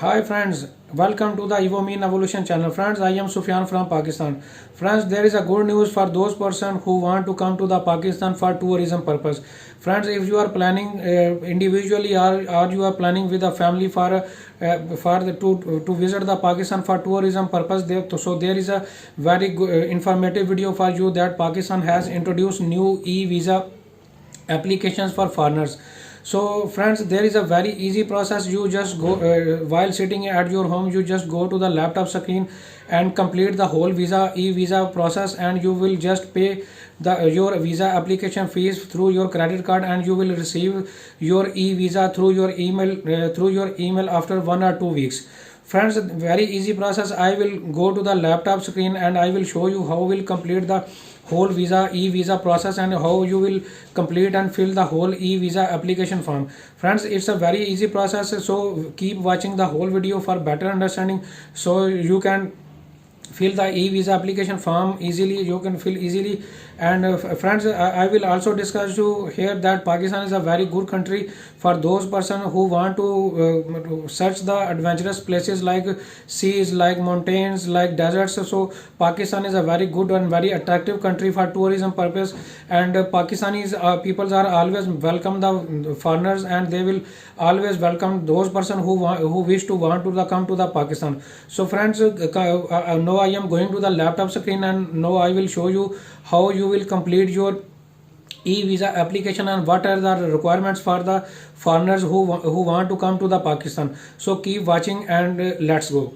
Hi friends, welcome to the Evomean Evolution channel. Friends, I am Sufyan from Pakistan. Friends, there is a good news for those person who want to come to the Pakistan for tourism purpose. Friends, if you are planning individually or you are planning with a family to visit the Pakistan for tourism purpose, so there is a very good, informative video for you that Pakistan has introduced new e-visa applications for foreigners. So friends, there is a very easy process. You just go while sitting at your home, you just go to the laptop screen and complete the whole e-visa process, and you will just pay your visa application fees through your credit card, and you will receive your e-visa through your email after 1 or 2 weeks. Friends, very easy process. I will go to the laptop screen and I will show you how will complete the whole e-visa process, and how you will complete and fill the whole e-visa application form. Friends, it's a very easy process, so keep watching the whole video for better understanding, so you can fill the e-visa application form easily. You can fill easily. And friends, I will also discuss you here that Pakistan is a very good country for those person who want to search the adventurous places like seas, like mountains, like deserts. So Pakistan is a very good and very attractive country for tourism purpose, and Pakistanis peoples are always welcome the foreigners, and they will always welcome those person who wish to want to come to the Pakistan. So friends, now I am going to the laptop screen, and now I will show you how you will complete your e-visa application and what are the requirements for the foreigners who want to come to the Pakistan. So keep watching, and let's go.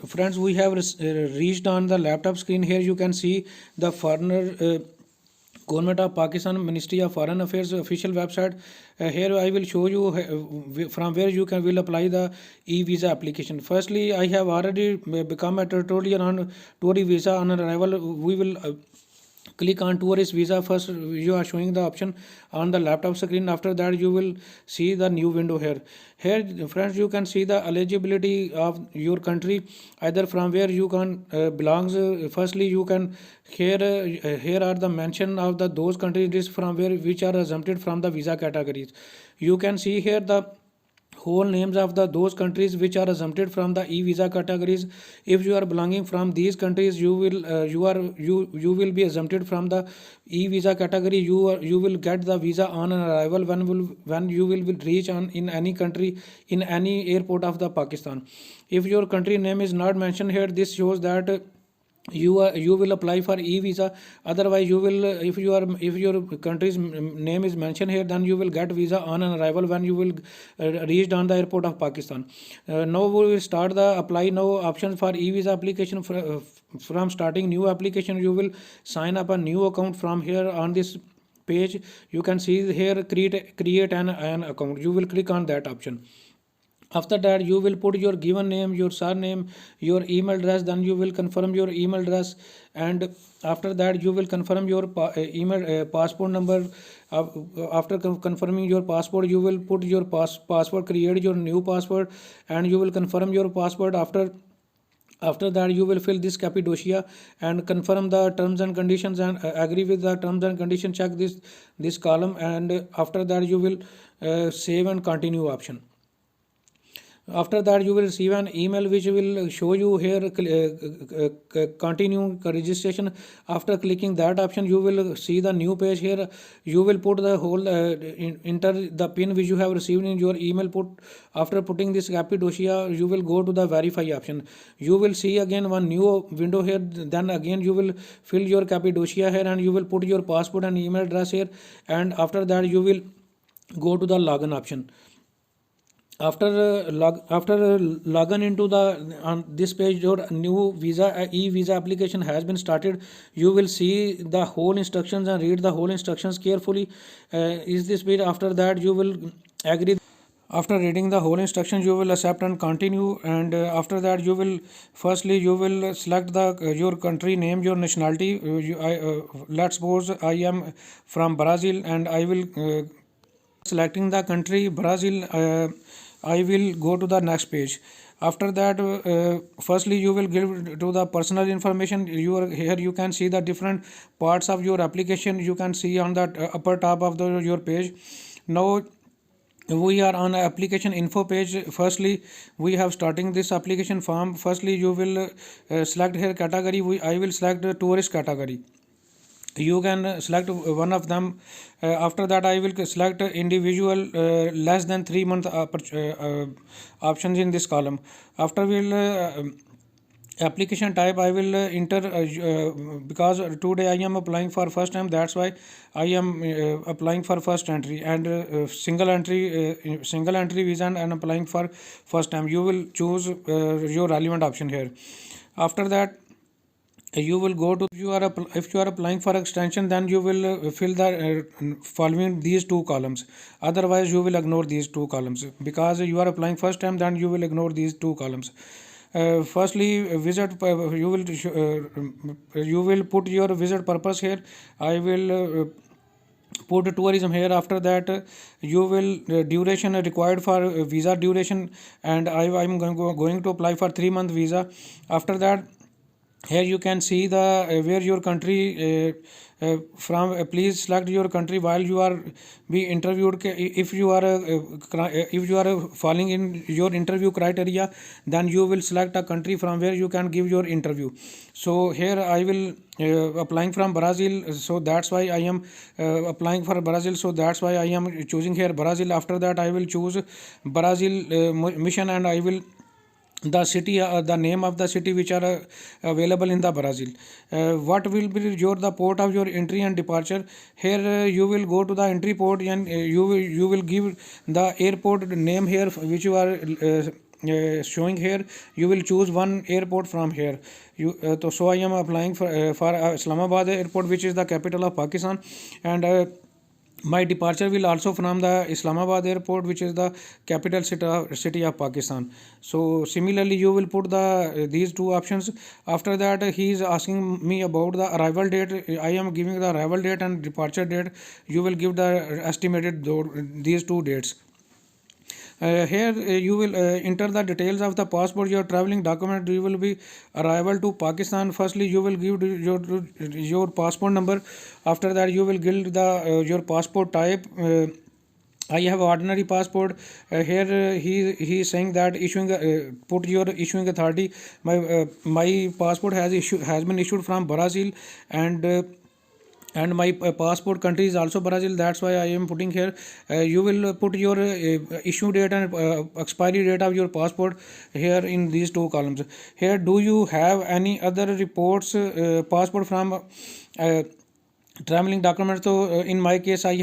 Friends, we have reached on the laptop screen. Here you can see the foreigner Government of Pakistan Ministry of Foreign Affairs official website. Here I will show you from where you can will apply the e-visa application. Firstly, I have already become a tutorial on tourist visa on arrival. We will click on tourist visa. First you are showing the option on the laptop screen. After that you will see the new window. Here friends, you can see the eligibility of your country, either from where you can belongs. Firstly you can here are the mention of the those countries from where which are exempted from the visa categories. You can see here the whole names of the those countries which are exempted from the e-visa categories. If you are belonging from these countries, you will be exempted from the e-visa category. You will get the visa on an arrival when you will reach on in any country, in any airport of the Pakistan. If your country name is not mentioned here, this shows that you will apply for e-visa. Otherwise you will if your country's name is mentioned here, then you will get visa on an arrival when you will reach on the airport of Pakistan. Now we will start the apply now option for e-visa application. From starting new application, you will sign up a new account. From here on this page you can see here create an account. You will click on that option. After that you will put your given name, your surname, your email address. Then you will confirm your email address, and after that you will confirm your passport number. uh, After confirming your passport, you will put your password, create your new password, and you will confirm your password. After that you will fill this cappadocia and confirm the terms and conditions, and agree with the terms and conditions. Check this column, and after that you will save and continue option. After that you will receive an email which will show you here continue registration. After clicking that option, you will see the new page. Here you will put the whole enter the pin which you have received in your email. After putting this cappadocia, you will go to the verify option. You will see again one new window here. Then again you will fill your cappadocia here, and you will put your passport and email address here. And after that you will go to the login option. After login into the on this page, your new e-visa application has been started. You will see the whole instructions and read the whole instructions carefully. Is this page? After that you will agree. After reading the whole instructions, you will accept and continue. And after that you will firstly you will select the your country name, your nationality. Let's suppose I am from Brazil, and I will selecting the country Brazil. I will go to the next page. After that firstly you will give to the personal information. Here you can see the different parts of your application. You can see on that upper top of your page. Now we are on application info page. Firstly, we have starting this application form. Firstly, you will select here category. I will select the tourist category. You can select one of them. After that, I will select individual less than 3 month options in this column. After we'll application type, I will enter because today I am applying for first time, that's why I am applying for first entry, and single entry visa and applying for first time. You will choose your relevant option here. After that, you will go to, if you are applying for extension, then you will fill the following these two columns. Otherwise you will ignore these two columns, because you are applying first time, then you will ignore these two columns. Firstly, visit, you will put your visit purpose here. I will put tourism here. After that, you will duration required for visa duration, and I'm going to apply for 3 month visa. After that, here you can see the where your country from. Please select your country while you are be interviewed. If you are falling in your interview criteria, then you will select a country from where you can give your interview. So here I will applying from Brazil, so that's why I am applying for Brazil, so that's why I am choosing here Brazil. After that, I will choose Brazil mission, and I will the city, the name of the city which are available in the Brazil. What will be the port of your entry and departure? Here you will go to the entry port, and you will give the airport name here which you are showing here. You will choose one airport from here. So I am applying for Islamabad airport, which is the capital of Pakistan, and my departure will also from the Islamabad airport, which is the capital city of Pakistan. So similarly, you will put the these two options. After that, he is asking me about the arrival date. I am giving the arrival date and departure date. You will give the estimated these two dates. Here you will enter the details of the passport, your traveling document. You will be arrival to Pakistan. Firstly, you will give your passport number. After that, you will give the your passport type. I have ordinary passport. Here he is saying that issuing put your issuing authority. My passport has been issued from Brazil, and my passport country is also Brazil, that's why I am putting here. You will put your issue date and expiry date of your passport here in these two columns. Here, do you have any other reports passport from traveling documents? So in my case, I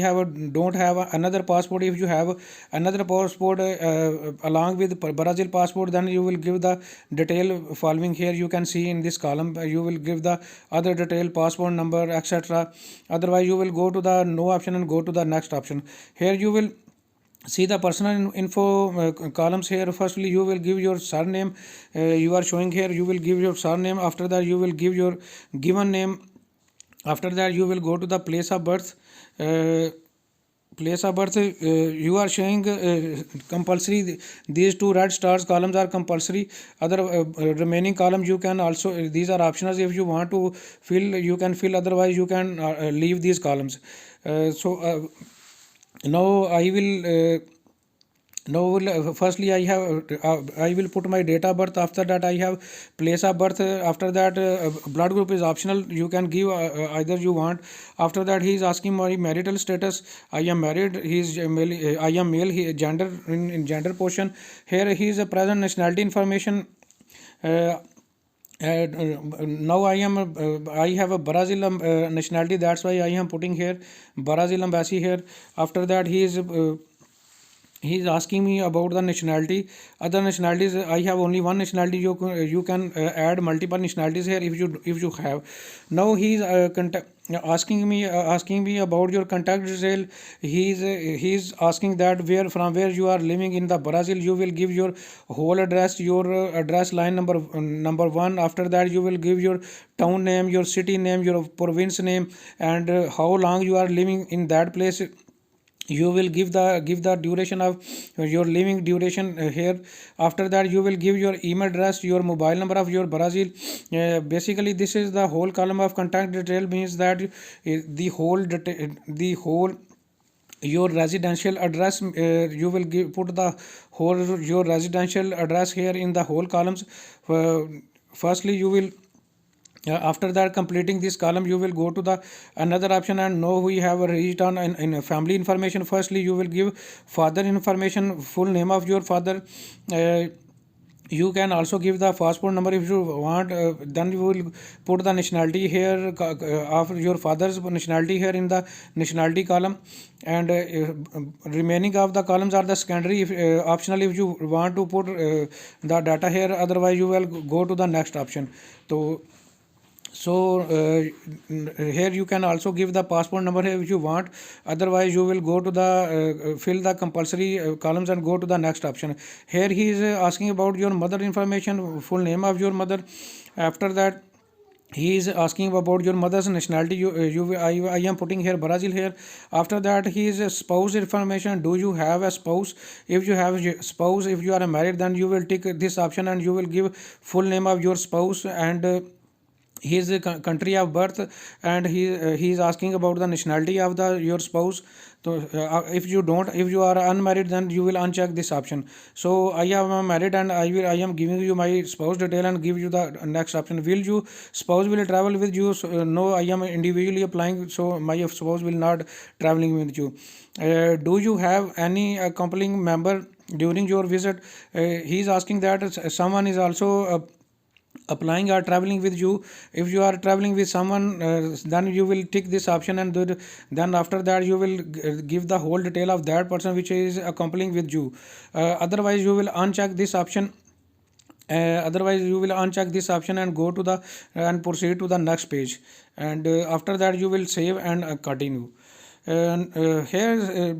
don't have another passport. If you have another passport along with Brazil passport, then you will give the detail following. Here you can see in this column, you will give the other detail, passport number, etc. Otherwise, you will go to the no option and go to the next option. Here you will see the personal info columns. Here, firstly, you will give your surname. You are showing here, you will give your surname. After that, you will give your given name. After that, you will go to the place of birth. Place of birth, you are showing compulsory. These two red stars columns are compulsory. Other remaining columns, you can also, these are optional. If you want to fill, you can fill. Otherwise, you can leave these columns. So now I will now firstly I will put my date of birth. After that, I have place of birth. After that, blood group is optional, you can give either you want. After that, he is asking my marital status. I am married. He is male. I am male. Gender, in gender portion. Here he is a present nationality information. Now I have a Brazil nationality, that's why I am putting here Brazil embassy here. After that, he is asking me about the nationality. Other nationalities, I have only one nationality. You can add multiple nationalities here if you have. Now he is asking me about your contact detail. He is asking that from where you are living in the Brazil. You will give your whole address, your address line number one. After that, you will give your town name, your city name, your province name, and how long you are living in that place. You will give the duration of your living duration here. After that, you will give your email address, your mobile number of your Brazil. Basically, this is the whole column of contact detail, means that the whole your residential address. You will put the whole your residential address here in the whole columns. Firstly, you will after that completing this column, you will go to the another option and know we have reached on in family information. Firstly, you will give father information, full name of your father. You can also give the passport number if you want. Then you will put the nationality here of your father's nationality here in the nationality column, and remaining of the columns are the secondary, if optional if you want to put the data here. Otherwise you will go to the next option. So here you can also give the passport number here if you want. Otherwise you will go to the fill the compulsory columns and go to the next option. Here he is asking about your mother information, full name of your mother. After that he is asking about your mother's nationality. I am putting here Brazil here. After that he is a spouse information. Do you have a spouse? If you have a spouse, if you are married, then you will tick this option and you will give full name of your spouse and his country of birth, and he is asking about the nationality of the your spouse. So if you are unmarried, then you will uncheck this option. So I am married and I am giving you my spouse detail and give you the next option. Will you spouse will travel with you? So, no, I am individually applying, so my spouse will not traveling with you. Do you have any accompanying member during your visit? He is asking that someone is also applying or traveling with you. If you are traveling with someone, then you will tick this option, and then after that you will give the whole detail of that person which is accompanying with you. Otherwise you will uncheck this option. Otherwise you will uncheck this option and go to the and proceed to the next page, and after that you will save and continue. And here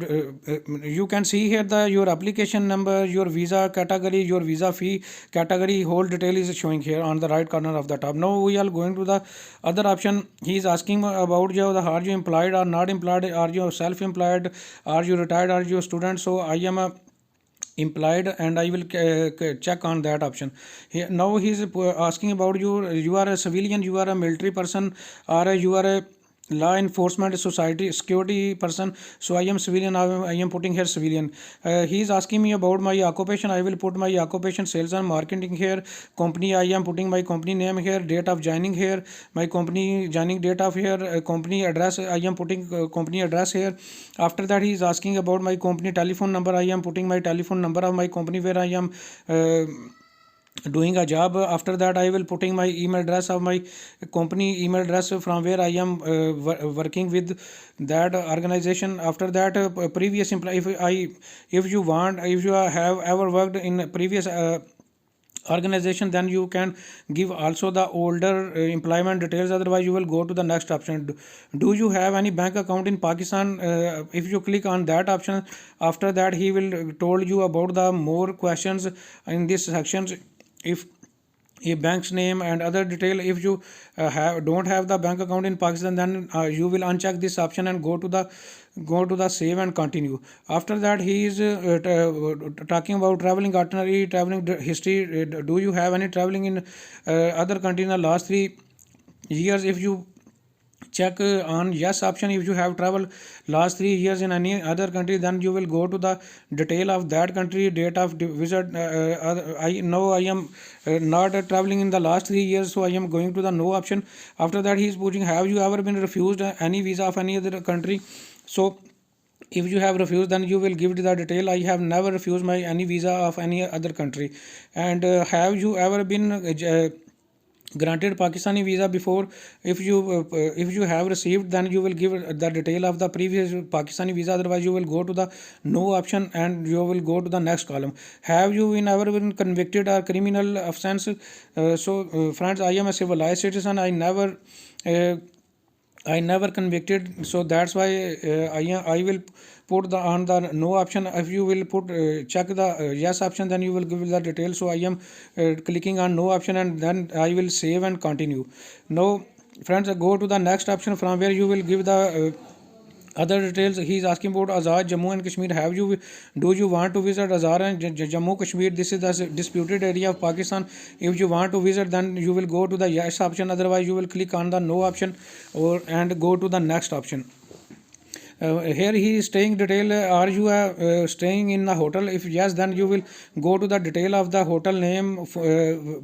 you can see here the your application number, your visa category, your visa fee category, whole detail is showing here on the right corner of the top. Now we are going to the other option. He is asking about you, the are you employed or not employed, are you self-employed, are you retired, are you a student. So I am a implied and I will check on that option here. Now he is asking about you are a civilian, you are a military person, or you are a law enforcement society security person. So I am civilian. I am putting here civilian. He is asking me about my occupation. I will put my occupation sales and marketing here. Company, I am putting my company name here. Date of joining here, my company joining date of here. Company address, I am putting company address here. After that he is asking about my company telephone number. I am putting my telephone number of my company where I am doing a job. After that I will putting my email address of my company email address from where I am working with that organization. After that previous employee, if you want, if you have ever worked in previous organization, then you can give also the older employment details. Otherwise you will go to the next option. Do you have any bank account in Pakistan? If you click on that option, after that he will told you about the more questions in this section. If a bank's name and other detail, if you don't have the bank account in Pakistan, then you will uncheck this option and go to the save and continue. After that he is talking about traveling itinerary, traveling history. Do you have any traveling in other country in the last 3 years? If you check on yes option, if you have traveled last 3 years in any other country, then you will go to the detail of that country, date of visit. I know I am not traveling in the last 3 years, so I am going to the no option. After that he is putting, have you ever been refused any visa of any other country? So if you have refused, then you will give the detail. I have never refused my any visa of any other country. And have you ever been granted Pakistani visa before? If you have received, then you will give the detail of the previous Pakistani visa. Otherwise you will go to the no option and you will go to the next column. Have you ever been convicted or criminal offense? Friends, I am a civilized citizen. I never convicted, so that's why I will put the on the no option. If you will put check the yes option, then you will give the details. So I am clicking on no option and then I will save and continue. Now friends, go to the next option from where you will give the other details. He is asking about Azad Jammu and Kashmir. Do you want to visit Azad and Jammu Kashmir? This is the disputed area of Pakistan. If you want to visit, then you will go to the yes option. Otherwise you will click on the no option and go to the next option. Here he is staying detail. Are you staying in the hotel? If yes, then you will go to the detail of the hotel name,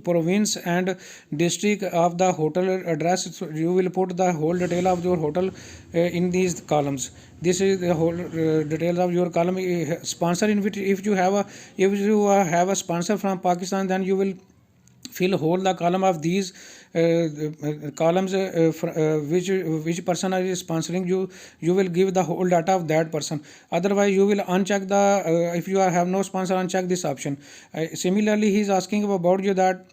province and district of the hotel address. So you will put the whole detail of your hotel in these columns. This is the whole details of your column. Sponsor in which if you have a sponsor from Pakistan, then you will fill whole the column of these columns which person is sponsoring you. You will give the whole data of that person. Otherwise you will uncheck the if you have no sponsor, uncheck this option. Similarly he is asking about you that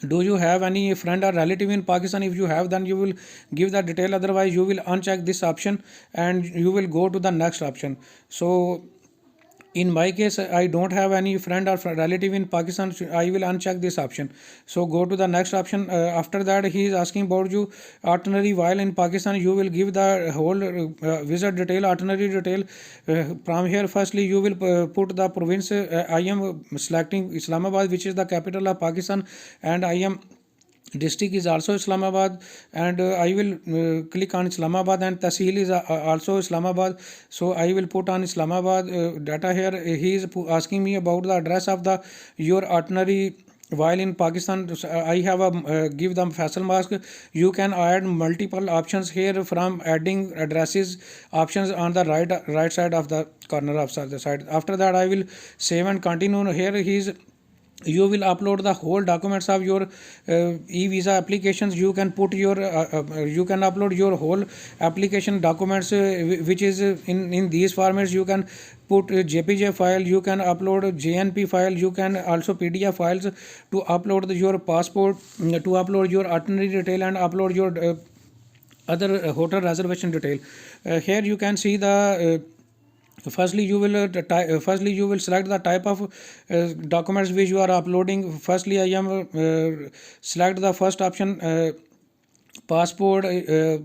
do you have any friend or relative in Pakistan? If you have, then you will give the detail. Otherwise you will uncheck this option and you will go to the next option. So in my case I don't have any friend or relative in Pakistan. I will uncheck this option. So go to the next option. After that he is asking about you itinerary while in Pakistan. You will give the whole visit detail, itinerary detail. From here firstly you will put the province. I am selecting Islamabad, which is the capital of Pakistan, and I am district is also Islamabad, and I will click on Islamabad, and Tahsil is also Islamabad. So I will put on Islamabad data here. He is asking me about the address of the your itinerary while in Pakistan. I have a give them Faisal Mask. You can add multiple options here from adding addresses options on the right side of the corner of the side. After that I will save and continue. Here he is you will upload the whole documents of your e-visa applications. You can put your you can upload your whole application documents which is in these formats. You can put jpg file, you can upload jnp file, you can also pdf files to upload your passport, to upload your itinerary detail and upload your other hotel reservation detail. Here you can see the firstly you will select the type of documents which you are uploading. Firstly I am select the first option, passport,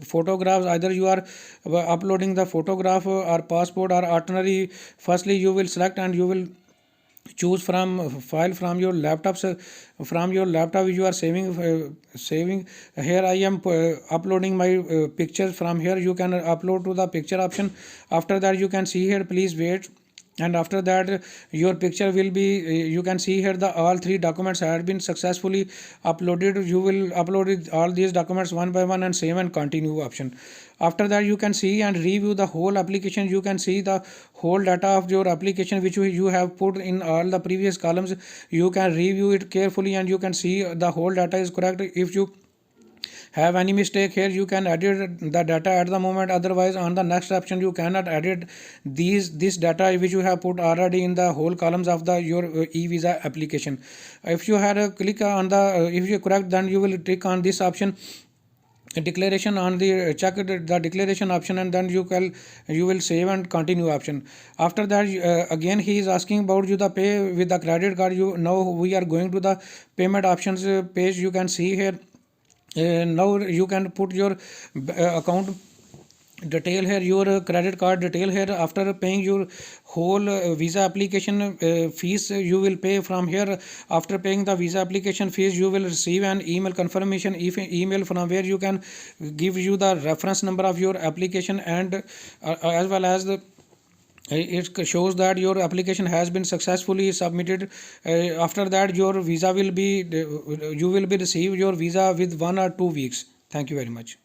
photographs. Either you are uploading the photograph or passport or itinerary. Firstly you will select and you will choose from file from your laptops. From your laptop you are saving. Here I am uploading my pictures. From here you can upload to the picture option. After that you can see here please wait, and after that your picture will be you can see here the all three documents have been successfully uploaded. You will upload all these documents one by one and save and continue option. After that you can see and review the whole application. You can see the whole data of your application which you have put in all the previous columns. You can review it carefully and you can see the whole data is correct. If you have any mistake here you can edit the data at the moment. Otherwise on the next option you cannot edit this data which you have put already in the whole columns of the your e-visa application. If you had a click on the if you correct, then you will click on this option, declaration, on the check the declaration option, and then you will save and continue option. After that again he is asking about you the pay with the credit card. You now we are going to the payment options page. You can see here now you can put your account detail here, your credit card detail here. After paying your whole visa application fees you will pay from here. After paying the visa application fees you will receive an email confirmation email from where you can give you the reference number of your application, and as well as the it shows that your application has been successfully submitted. After that your visa will be you will be receive your visa with 1 or 2 weeks. Thank you very much.